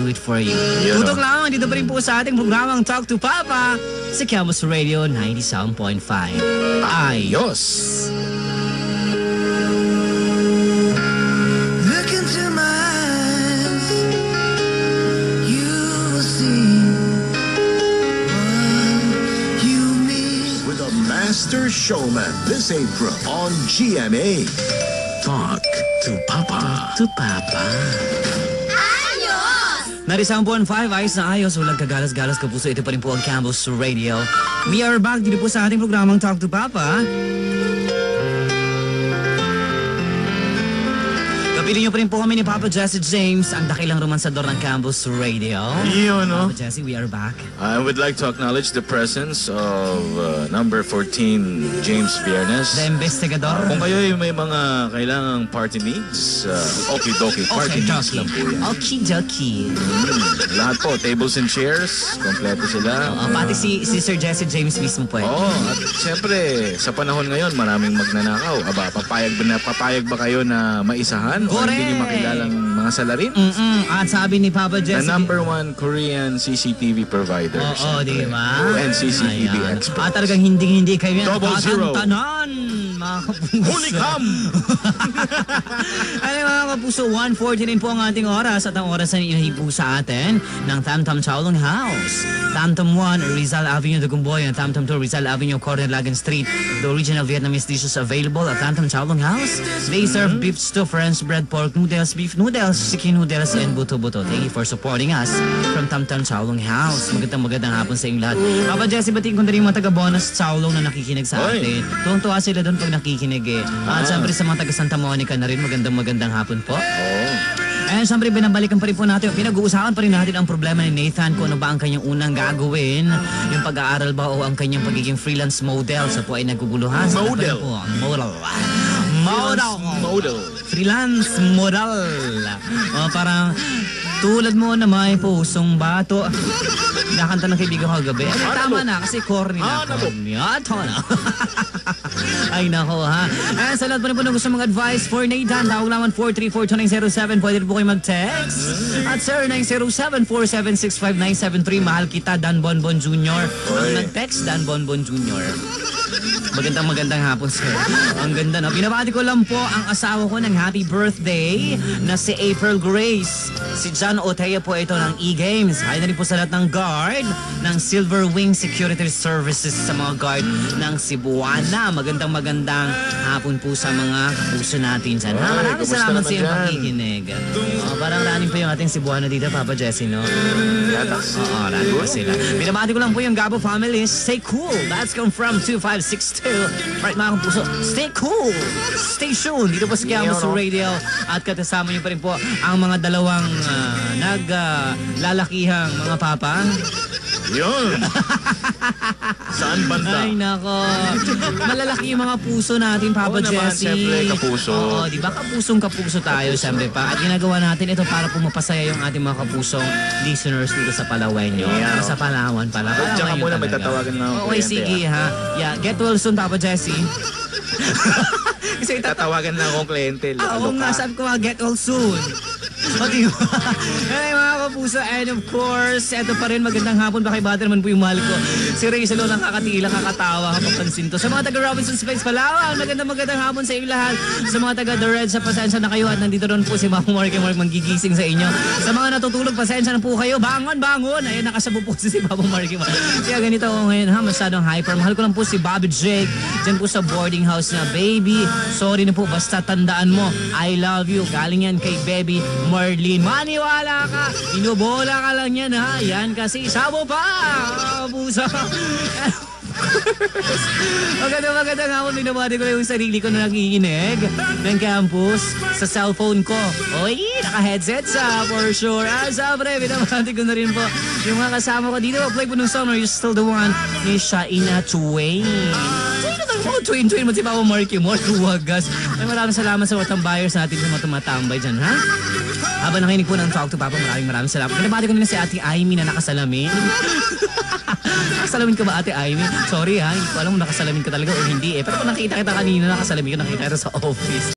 do it for you. Tutok lang, dito pa rin po sa ating programang Talk to Papa sa Campus Radio 97.5. Ayos! Look into my eyes, you will see what you mean. With a master showman this April on GMA. Talk to Papa. To Papa. Ayos! 97.5, ayos na ayos. Walang kagalas-galas ka puso. Ito pa rin po ang Campus Radio. We are back dito po sa ating programang Talk to Papa. Kapiling niyo pa rin po kami ni Papa Jesse James, ang dakilang romansador ng Campus Radio. Yun, no? Papa Jesse, we are back. I would like to acknowledge the presence of number 14, James Viernes. The investigador. Kung kayo may mga kailangang party needs, okie-dokie, party needs lang po yan. Okie-dokie. Lahat po, tables and chairs, kompleto sila. Pati si Sir Jesse James mismo po. At siyempre, sa panahon ngayon, maraming magnanakaw. Aba, papayag ba kayo na maisahan? O hindi niyo makilalang mga salarin? At sabi ni Papa Jesse, the number 1 Korean CCTV provider. Oo, di ba? And CCTV expert. At talagang hindi kayo yan. 00. Tanan, mga kapuso. Unicam! Ano mga kapuso, 1:49 po ang ating oras at ang oras na inahipo sa atin ng Tamtam Chowlong House. Tamtam 1, Rizal Avenue, Dugumboy, and Tamtam 2, Rizal Avenue, Corner Lagan Street. The original Vietnamese dishes available at Tamtam Chowlong House. They serve beef stew, French bread, pork noodles, beef noodles, chicken noodles, and buto-buto. Thank you for supporting us from Tamtam Chowlong House. Magandang hapon sa inyong lahat. Papa Jesse, batiin ko na rin yung mga taga-bonus Chowlong na nakikinig sa atin. Tuwang-tuwa sila doon pag nakikinig eh. At syempre sa mga taga-Santa Monica na rin, magandang hapon po. And syempre, binabalikan pa rin po natin, pinag-uusapan pa rin natin ang problema ni Nathan kung ano ba ang kanyang unang gagawin, yung pag-aaral ba o ang kanyang pagiging freelance model. Sa po ay naguguluhan. Model. Freelance model. Parang tulad mo na may pusong bato. Nakanta ng kaibigan ko kagabi. Tama na kasi corny na. Ay nako ha. And sa lahat po na po na gusto mga advice for Nathan, tawag naman 434-2907. Pwede po kayo mag-text. At 0907-476-5973. Mahal kita, Dan Bonbon Jr. Ang nag-text, Dan Bonbon Jr. Magandang hapon, sir. Ang ganda, no? Pinabati ko lang po ang asawa ko ng happy birthday na si April Grace. Si John Otea po ito ng E-Games. Hi na rin po sa lahat ng guard ng Silver Wing Security Services sa mga guard ng Cebuana. Magandang hapon po sa mga puso natin dyan. Maraming salamat sa iyong pakikinig. Parang raning pa yung ating Cebuana dito, Papa Jesse, no? Raning pa sila. Pinabati ko lang po yung Gabo family. Stay cool. That's come from 2562. Right, mga puso, stay cool. Stay tuned. Dito po sa Campus Radio. At kasama niyo pa rin po ang mga dalawang naglalakihang mga papa. Yun! Saan banda? Ay, nako. Malalaki yung mga puso natin, Papa Jesse. Siyempre, kapuso. Oo, di ba? Kapuso tayo, siyempre pa. At ginagawa natin ito para pumapasaya yung ating mga kapusong listeners dito sa Palawan nyo. Sa Palawan pala. Diyan ka muna, may tatawagan na ako. Okay, sige ha. Yeah, get well soon, Papa Jesse. Kasi tatawagan na akong kliyente. Oo nga, sabi ko get well soon. O diba? Ay mga kapuso, and of course, eto pa rin, magandang hapon, pakibata naman po yung mahal ko. Si Ray Salo ng kakatila, kakatawa, kapapansin to. Sa mga taga Robinson Space Palawan, magandang hapon sa inyo lahat. Sa mga taga The Red, sa pasensya na kayo at nandito ron po si Mama Mark manggigising sa inyo. Sa mga natutulog, pasensya na po kayo. Bangon! Ayan, nakasabo po si Mama Mark. Kaya ganito ako ngayon, ha? Masyadong hyper. Mahal ko lang po si Bobby Jake, dyan po sa boarding house na, baby, sorry na po, basta tandaan mo, I love you. Galing yan kay Baby Marlene. Maniwala ka, inubola ka lang yan, ha? Yan kasi sabo pa! Busa ka! Magandang hapon, binabati ko lang yung sarili ko na nakikinig ng campus sa cellphone ko. Oy, naka-headset sa for sure. Sabre, binabati ko na rin po yung mga kasama ko dito. Play po ng song, Are You Still the One ni Shaina Twain. Twin mo si Papa Marky mo, luwagas. Ay, maraming salamat sa watang buyers natin sa mga tumatambay dyan, ha? Habang nakinig po ng Talk to Papa, maraming salamat. Pinabati ko na si Ate Aimee na nakasalamin. Nakasalamin ka ba, Ate Aimee? Sorry ha, hindi ko alam kung nakasalamin ka talaga o hindi eh. Pero kung nakita kita kanina, nakasalamin ka, nakita kita sa office.